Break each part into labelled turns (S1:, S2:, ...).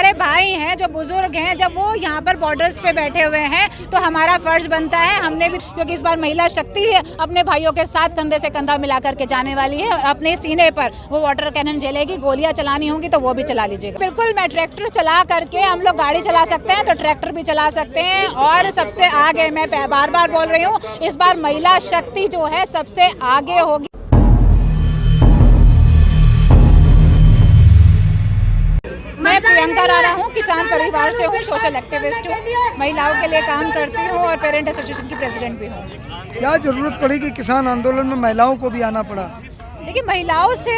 S1: हमारे भाई हैं, जो बुजुर्ग हैं, जब वो यहाँ पर बॉर्डर्स पे बैठे हुए हैं तो हमारा फर्ज बनता है, हमने भी, क्योंकि इस बार महिला शक्ति है, अपने भाइयों के साथ कंधे से कंधा मिला करके जाने वाली है और अपने सीने पर वो वाटर कैनन झेलेगी। गोलियां चलानी होंगी तो वो भी चला लीजिएगा। बिल्कुल, मैं ट्रैक्टर चला करके, हम लोग गाड़ी चला सकते हैं तो ट्रैक्टर भी चला सकते हैं। और सबसे आगे, मैं बार बार बोल रही हूँ, इस बार महिला शक्ति जो है सबसे आगे होगी। मैं प्रियंका राणा हूँ, किसान परिवार से हूँ, सोशल एक्टिविस्ट हूँ, महिलाओं के लिए काम करती हूँ और पेरेंट एसोसिएशन की प्रेसिडेंट भी हूँ।
S2: क्या जरूरत पड़ी कि किसान आंदोलन में महिलाओं को भी आना पड़ा?
S1: देखिए, महिलाओं से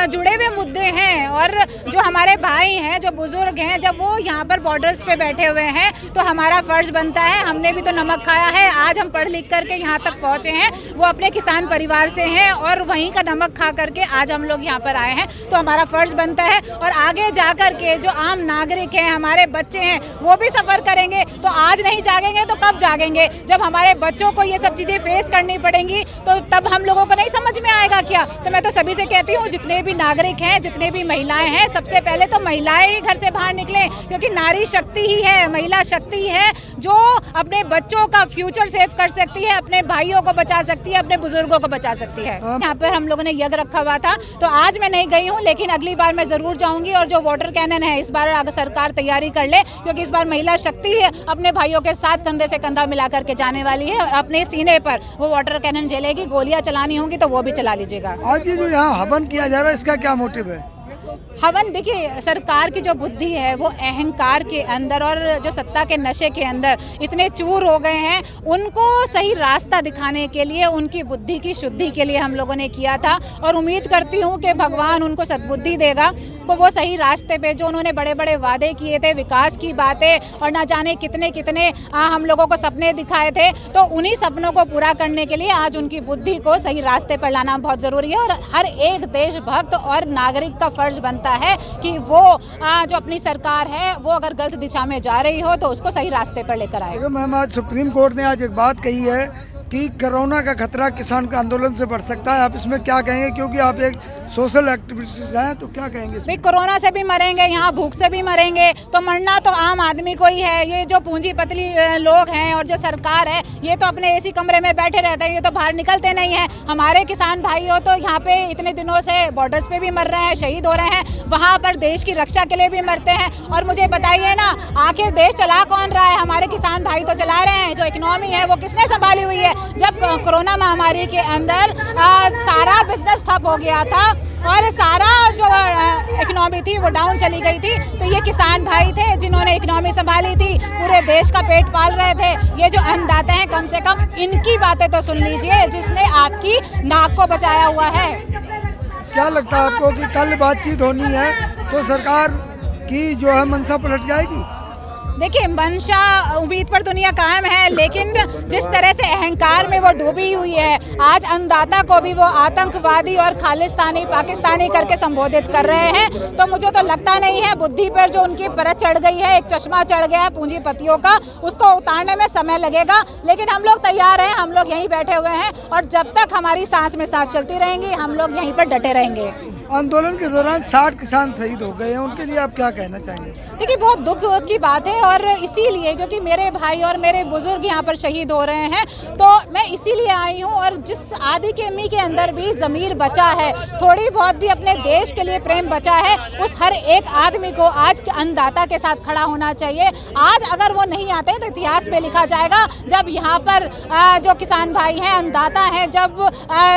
S1: जुड़े हुए मुद्दे हैं और जो हमारे भाई हैं, जो बुजुर्ग हैं, जब वो यहाँ पर बॉर्डर्स पे बैठे हुए हैं तो हमारा फर्ज बनता है, हमने भी तो नमक खाया है। आज हम पढ़ लिख करके यहाँ तक पहुँचे हैं, वो अपने किसान परिवार से हैं और वहीं का नमक खा करके आज हम लोग यहाँ पर आए हैं, तो हमारा फर्ज बनता है। और आगे जा कर के जो आम नागरिक हैं, हमारे बच्चे हैं, वो भी सफ़र करेंगे। तो आज नहीं जागेंगे तो कब जागेंगे? जब हमारे बच्चों को ये सब चीज़ें फेस करनी पड़ेंगी तो तब हम लोगों को नहीं समझ में आएगा क्या? तो मैं तो सभी से कहती हूँ, जितने भी नागरिक हैं, जितने भी महिलाएं हैं, सबसे पहले तो महिलाएं ही घर से बाहर निकलें, क्योंकि नारी शक्ति ही है, महिला शक्ति है जो अपने बच्चों का फ्यूचर सेव कर सकती है, अपने भाइयों को बचा सकती है, अपने बुजुर्गों को बचा सकती है। यहाँ पर हम लोगों ने यज्ञ रखा हुआ था, तो आज मैं नहीं गई हूँ, लेकिन अगली बार मैं जरूर जाऊंगी। और जो वाटर कैनन है, इस बार अगर सरकार तैयारी कर ले, क्योंकि इस बार महिला शक्ति है, अपने भाइयों के साथ कंधे से कंधा मिला करके जाने वाली है और अपने सीने पर वो वाटर कैनन झेलेगी। गोलियां चलानी होंगी तो वो भी चला लीजिएगा।
S2: आज ये जो यहाँ हवन किया जा रहा है, इसका क्या मोटिव है?
S1: हवन, देखिए, सरकार की जो बुद्धि है वो अहंकार के अंदर और जो सत्ता के नशे के अंदर इतने चूर हो गए हैं, उनको सही रास्ता दिखाने के लिए, उनकी बुद्धि की शुद्धि के लिए हम लोगों ने किया था। और उम्मीद करती हूँ कि भगवान उनको सद्बुद्धि देगा, को वो सही रास्ते पे, जो उन्होंने बड़े बड़े वादे किए थे, विकास की बातें और ना जाने कितने कितने हम लोगों को सपने दिखाए थे, तो उन्हीं सपनों को पूरा करने के लिए आज उनकी बुद्धि को सही रास्ते पर लाना बहुत ज़रूरी है। और हर एक देशभक्त और नागरिक का फर्ज बनता है कि वो जो अपनी सरकार है, वो अगर गलत दिशा में जा रही हो तो उसको सही रास्ते पर लेकर आए।
S2: मैम, आज सुप्रीम कोर्ट ने आज एक बात कही है कि कोरोना का खतरा किसान का आंदोलन से बढ़ सकता है। आप इसमें क्या कहेंगे, क्योंकि आप एक सोशल एक्टिविस्ट हैं, तो क्या कहेंगे?
S1: भाई, कोरोना से भी मरेंगे, यहाँ भूख से भी मरेंगे, तो मरना तो आम आदमी को ही है। ये जो पूंजीपति लोग हैं और जो सरकार है, ये तो अपने एसी कमरे में बैठे रहते हैं, ये तो बाहर निकलते नहीं हैं। हमारे किसान भाई हो तो यहाँ पे इतने दिनों से बॉर्डर्स पे भी मर रहे हैं, शहीद हो रहे हैं, वहाँ पर देश की रक्षा के लिए भी मरते हैं। और मुझे बताइए ना, आखिर देश चला कौन रहा है? हमारे किसान भाई तो चला रहे हैं। जो इकोनॉमी है वो किसने संभाली हुई है? जब कोरोना महामारी के अंदर सारा बिजनेस ठप हो गया था और सारा जो इकोनॉमी थी वो डाउन चली गई थी, तो ये किसान भाई थे जिन्होंने इकोनॉमी संभाली थी, पूरे देश का पेट पाल रहे थे। ये जो अन्नदाता हैं, कम से कम इनकी बातें तो सुन लीजिए, जिसने आपकी नाक को बचाया हुआ है।
S2: क्या लगता है आपको कि कल बातचीत होनी है तो सरकार की जो है मंशा पलट जाएगी?
S1: देखिए, मंशा, उम्मीद पर दुनिया कायम है, लेकिन जिस तरह से अहंकार में वो डूबी हुई है, आज अन्नदाता को भी वो आतंकवादी और खालिस्तानी, पाकिस्तानी करके संबोधित कर रहे हैं। तो मुझे तो लगता नहीं है, बुद्धि पर जो उनकी परत चढ़ गई है, एक चश्मा चढ़ गया है पूंजीपतियों का, उसको उतारने में समय लगेगा। लेकिन हम लोग तैयार हैं, हम लोग यहीं बैठे हुए हैं और जब तक हमारी सांस में सांस चलती रहेंगी, हम लोग यहीं पर डटे रहेंगे।
S2: आंदोलन के दौरान 60 किसान शहीद हो गए हैं, उनके लिए आप क्या कहना चाहेंगे?
S1: देखिए, बहुत दुख की बात है और इसीलिए, क्योंकि मेरे भाई और मेरे बुजुर्ग यहाँ पर शहीद हो रहे हैं, तो मैं इसीलिए आई हूँ। और जिस आदि के मी के अंदर भी ज़मीर बचा है, थोड़ी बहुत भी अपने देश के लिए प्रेम बचा है, उस हर एक आदमी को आज के अन्नदाता के साथ खड़ा होना चाहिए। आज अगर वो नहीं आते तो इतिहास में लिखा जाएगा, जब यहाँ पर जो किसान भाई हैं, अन्नदाता हैं, जब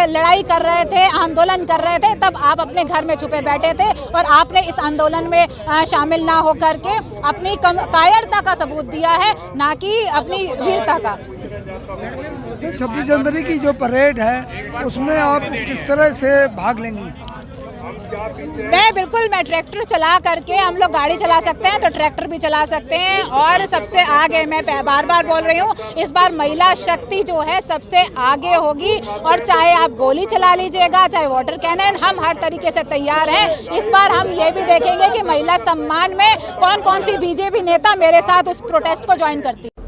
S1: लड़ाई कर रहे थे, आंदोलन कर रहे थे, तब आप अपने घर में छुपे बैठे थे और आपने इस आंदोलन में शामिल ना होकर के अपनी कायरता का सबूत दिया है, ना कि अपनी वीरता का।
S2: 26 जनवरी की जो परेड है, उसमें आप किस तरह से भाग लेंगी?
S1: मैं ट्रैक्टर चला करके, हम लोग गाड़ी चला सकते हैं तो ट्रैक्टर भी चला सकते हैं। और सबसे आगे, मैं बार बार बोल रही हूँ, इस बार महिला शक्ति जो है सबसे आगे होगी। और चाहे आप गोली चला लीजिएगा, चाहे वाटर कैनन, हम हर तरीके से तैयार हैं। इस बार हम ये भी देखेंगे कि महिला सम्मान में कौन कौन सी बीजेपी नेता मेरे साथ उस प्रोटेस्ट को ज्वाइन करती है।